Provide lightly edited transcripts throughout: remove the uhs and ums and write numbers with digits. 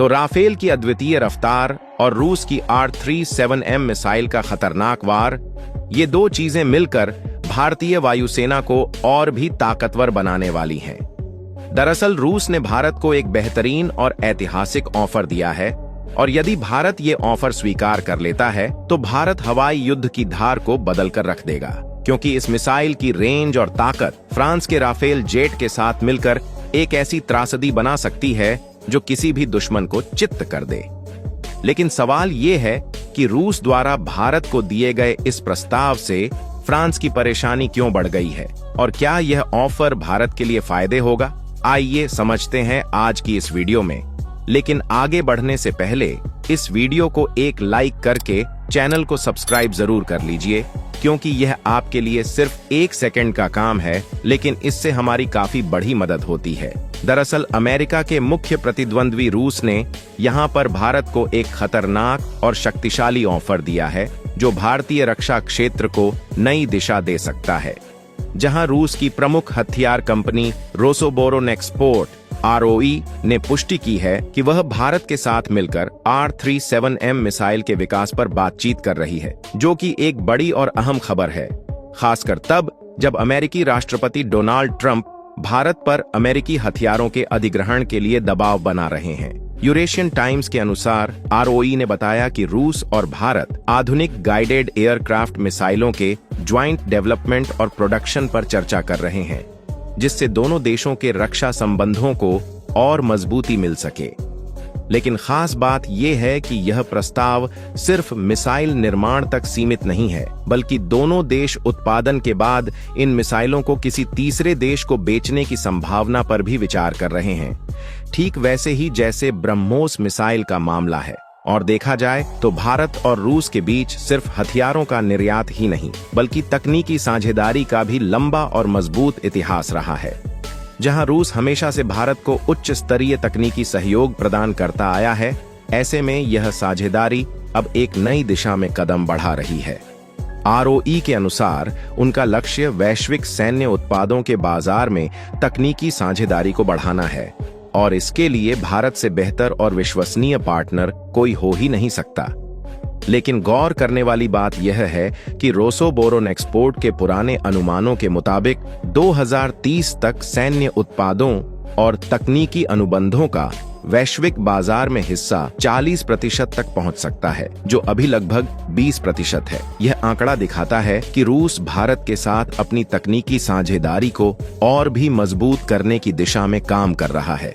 तो राफेल की अद्वितीय रफ्तार और रूस की R-37M मिसाइल का खतरनाक वार, ये दो चीजें मिलकर भारतीय वायुसेना को और भी ताकतवर बनाने वाली हैं। दरअसल रूस ने भारत को एक बेहतरीन और ऐतिहासिक ऑफर दिया है, और यदि भारत ये ऑफर स्वीकार कर लेता है तो भारत हवाई युद्ध की धार को बदलकर रख देगा, क्योंकि इस मिसाइल की रेंज और ताकत फ्रांस के राफेल जेट के साथ मिलकर एक ऐसी त्रासदी बना सकती है जो किसी भी दुश्मन को चित्त कर दे। लेकिन सवाल ये है कि रूस द्वारा भारत को दिए गए इस प्रस्ताव से फ्रांस की परेशानी क्यों बढ़ गई है, और क्या यह ऑफर भारत के लिए फायदे होगा? आइए समझते हैं आज की इस वीडियो में। लेकिन आगे बढ़ने से पहले इस वीडियो को एक लाइक करके चैनल को सब्सक्राइब जरूर कर लीजिए, क्योंकि यह आपके लिए सिर्फ 1 सेकंड का काम है, लेकिन इससे हमारी काफी बड़ी मदद होती है। दरअसल अमेरिका के मुख्य प्रतिद्वंद्वी रूस ने यहाँ पर भारत को एक खतरनाक और शक्तिशाली ऑफर दिया है, जो भारतीय रक्षा क्षेत्र को नई दिशा दे सकता है। जहां रूस की प्रमुख हथियार कंपनी रोसोबोरोनेक्सपोर्ट ROE ने पुष्टि की है कि वह भारत के साथ मिलकर R-37M मिसाइल के विकास पर बातचीत कर रही है, जो कि एक बड़ी और अहम खबर है, खासकर तब जब अमेरिकी राष्ट्रपति डोनाल्ड ट्रंप भारत पर अमेरिकी हथियारों के अधिग्रहण के लिए दबाव बना रहे हैं। यूरेशियन टाइम्स के अनुसार ROE ने बताया कि रूस और भारत आधुनिक गाइडेड एयरक्राफ्ट मिसाइलों के ज्वाइंट डेवलपमेंट और प्रोडक्शन पर चर्चा कर रहे हैं, जिससे दोनों देशों के रक्षा संबंधों को और मजबूती मिल सके। लेकिन खास बात यह है कि यह प्रस्ताव सिर्फ मिसाइल निर्माण तक सीमित नहीं है, बल्कि दोनों देश उत्पादन के बाद इन मिसाइलों को किसी तीसरे देश को बेचने की संभावना पर भी विचार कर रहे हैं, ठीक वैसे ही जैसे ब्रह्मोस मिसाइल का मामला है। और देखा जाए तो भारत और रूस के बीच सिर्फ हथियारों का निर्यात ही नहीं, बल्कि तकनीकी साझेदारी का भी लंबा और मजबूत इतिहास रहा है। जहां रूस हमेशा से भारत को उच्च स्तरीय तकनीकी सहयोग प्रदान करता आया है, ऐसे में यह साझेदारी अब एक नई दिशा में कदम बढ़ा रही है। ROE के अनुसार उनका लक्ष्य वैश्विक सैन्य उत्पादों के बाजार में तकनीकी साझेदारी को बढ़ाना है, और इसके लिए भारत से बेहतर और विश्वसनीय पार्टनर कोई हो ही नहीं सकता। लेकिन गौर करने वाली बात यह है कि रोसोबोरोनेक्सपोर्ट के पुराने अनुमानों के मुताबिक 2030 तक सैन्य उत्पादों और तकनीकी अनुबंधों का वैश्विक बाजार में हिस्सा 40% तक पहुंच सकता है, जो अभी लगभग 20% है। यह आंकड़ा दिखाता है कि रूस भारत के साथ अपनी तकनीकी साझेदारी को और भी मजबूत करने की दिशा में काम कर रहा है।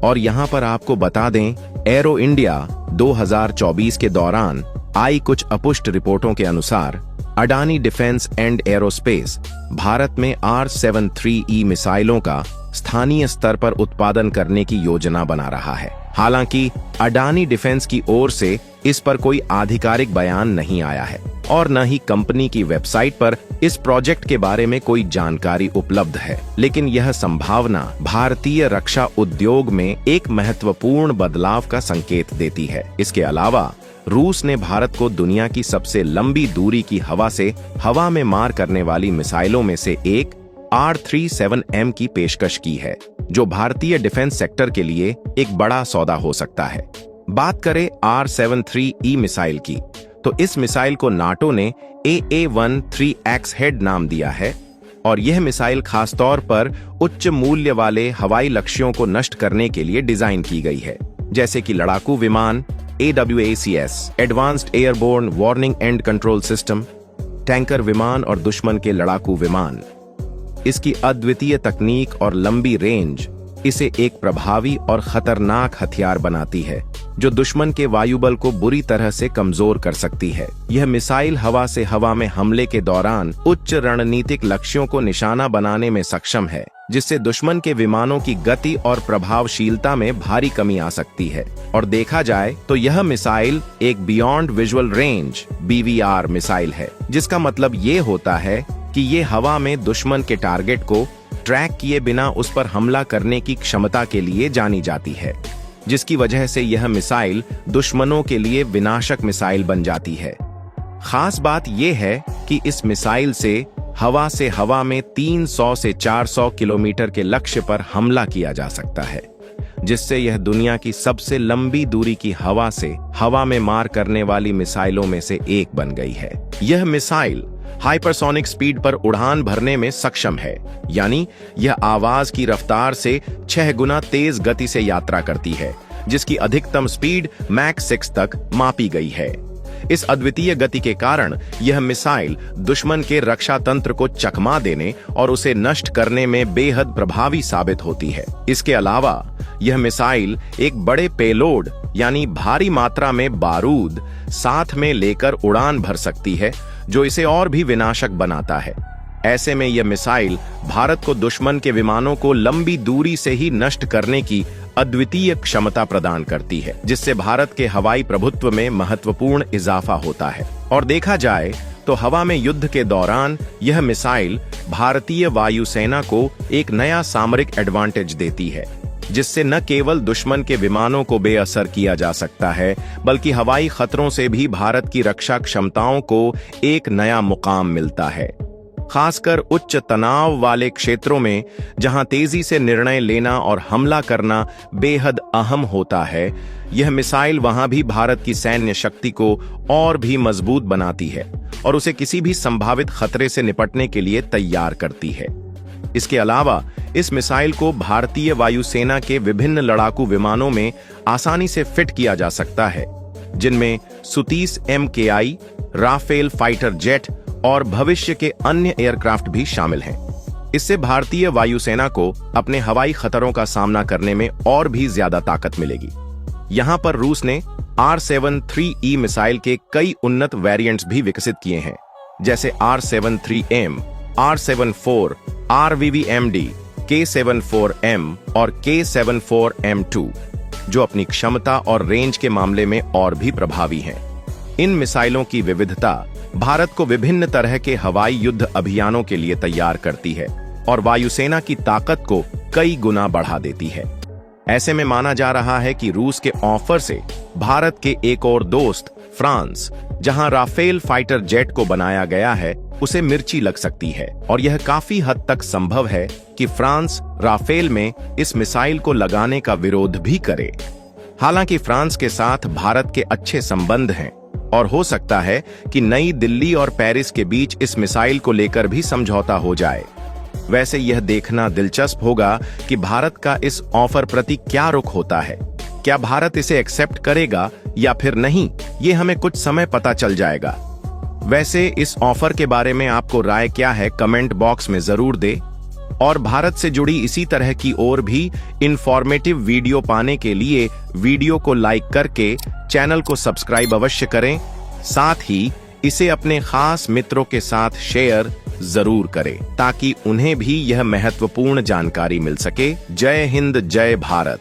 और यहाँ पर आपको बता दें, एरो इंडिया 2024 के दौरान आई कुछ अपुष्ट रिपोर्टों के अनुसार Adani defence and aerospace Bharat में R-73E मिसाइलों का स्थानीय स्तर पर उत्पादन करने की योजना बना रहा है। हालांकि अडानी डिफेंस की ओर से इस पर कोई आधिकारिक बयान नहीं आया है, और न ही कंपनी की वेबसाइट पर इस प्रोजेक्ट के बारे में कोई जानकारी उपलब्ध है। लेकिन यह संभावना भारतीय रक्षा उद्योग में एक महत्वपूर्ण बदलाव का संकेत देती है। इसके अलावा रूस ने भारत को दुनिया की सबसे लंबी दूरी की हवा से हवा में मार करने वाली मिसाइलों में से एक R-37M की पेशकश की है, जो भारतीय डिफेंस सेक्टर के लिए एक बड़ा सौदा हो सकता है। बात करें R-73E मिसाइल की, तो इस मिसाइल को नाटो ने AA-13X हेड नाम दिया है, और यह मिसाइल खासतौर पर उच्च मूल्य वाले हवाई लक्ष्यों को नष्ट करने के लिए डिजाइन की गई है, जैसे कि लड़ाकू विमान, AWACS advanced airborne warning and control system, tanker विमान और दुश्मन के लड़ाकू विमान। इसकी अद्वितीय तकनीक और लंबी रेंज इसे एक प्रभावी और खतरनाक हथियार बनाती है, जो दुश्मन के वायुबल को बुरी तरह से कमजोर कर सकती है। यह मिसाइल हवा से हवा में हमले के दौरान उच्च रणनीतिक लक्ष्यों को निशाना बनाने में सक्षम है, जिससे दुश्मन के विमानों की गति और प्रभावशीलता में भारी कमी आ सकती है। और देखा जाए तो यह मिसाइल एक beyond visual range BVR missile है, जिसका मतलब ये होता है कि ये हवा में दुश्मन के टारगेट को ट्रैक किए बिना उस पर हमला करने की क्षमता के लिए जानी जाती है, जिसकी वजह से यह मिसाइल दुश्मनों के लिए विनाशक मिसाइल बन जाती है। खास बात यह है कि इस मिसाइल से हवा में 300 से 400 किलोमीटर के लक्ष्य पर हमला किया जा सकता है। जिससे यह दुनिया की सबसे लंबी दूरी की हवा से हवा में मार करने वाली मिसाइलों में से एक बन गई है। यह मिसाइल हाइपरसोनिक स्पीड पर उड़ान भरने में सक्षम है, यानी यह आवाज की रफ्तार से 6 गुना तेज गति से यात्रा करती है, जिसकी अधिकतम स्पीड मैक 6 तक मापी गई है। इस अद्वितीय गति के कारण यह मिसाइल दुश्मन के रक्षा तंत्र को चकमा देने और उसे नष्ट करने में बेहद प्रभावी साबित होती है। इसके अलावा यह मिसाइल एक बड़े पेलोड यानी भारी मात्रा में बारूद साथ में लेकर उड़ान भर सकती है, जो इसे और भी विनाशक बनाता है। ऐसे में यह मिसाइल भारत को दुश्मन के विमानों को लंबी दूरी से ही नष्ट करने की अद्वितीय क्षमता प्रदान करती है, जिससे भारत के हवाई प्रभुत्व में महत्वपूर्ण इजाफा होता है। और देखा जाए तो हवा में युद्ध के दौरान यह मिसाइल भारतीय वायुसेना को एक नया सामरिक एडवांटेज देती है, जिससे न केवल दुश्मन के विमानों को बेअसर किया जा सकता है, बल्कि हवाई खतरों से भी भारत की रक्षा क्षमताओं को एक नया मुकाम मिलता है। खासकर उच्च तनाव वाले क्षेत्रों में, जहां तेजी से निर्णय लेना और हमला करना बेहद अहम होता है, यह मिसाइल वहां भी भारत की सैन्य शक्ति को और भी मजबूत बनाती है और उसे किसी भी संभावित खतरे से निपटने के लिए तैयार करती है। इसके अलावा इस मिसाइल को भारतीय वायुसेना के विभिन्न लड़ाकू विमानों में आसानी से फिट किया जा सकता है, जिनमें Su-30 MKI, Rafale fighter jet और भविष्य के अन्य एयरक्राफ्ट भी शामिल हैं। इससे भारतीय वायुसेना को अपने हवाई खतरों का सामना करने में और भी ज्यादा ताकत मिलेगी। यहां पर रूस ने R-73E मिसाइल के कई उन्नत वेरिएंट्स भी विकसित किए हैं, जैसे R-73M, R-74, RVVMD, K-74M और K-74M2, जो अपनी क्षमता और रेंज के मामले में और भी प्रभावी हैं। इन मिसाइलों की विविधता भारत को विभिन्न तरह के हवाई युद्ध अभियानों के लिए तैयार करती है और वायुसेना की ताकत को कई गुना बढ़ा देती है। ऐसे में माना जा रहा है कि रूस के ऑफर से भारत के एक और दोस्त फ्रांस, जहां राफेल फाइटर जेट को बनाया गया है, उसे मिर्ची लग सकती है और यह काफी हद तक संभव है कि फ्रांस राफेल में इस मिसाइल को लगाने का विरोध भी करे। हालांकि फ्रांस के साथ भारत के अच्छे संबंध हैं और हो सकता है कि नई दिल्ली और पेरिस के बीच इस मिसाइल को लेकर भी समझौता हो जाए। वैसे यह देखना दिलचस्प होगा कि भारत का इस ऑफर प्रति क्या रुख होता है। क्या भारत इसे एक्सेप्ट करेगा या फिर नहीं, ये हमें कुछ समय पता चल जाएगा। वैसे इस ऑफर के बारे में आपको राय क्या है, कमेंट बॉक्स में जरूर दे। और भारत से जुड़ी इसी तरह की और भी इंफॉर्मेटिव वीडियो पाने के लिए वीडियो को लाइक करके चैनल को सब्सक्राइब अवश्य करें। साथ ही इसे अपने खास मित्रों के साथ शेयर जरूर करें, ताकि उन्हें भी यह महत्वपूर्ण जानकारी मिल सके। जय हिंद, जय भारत।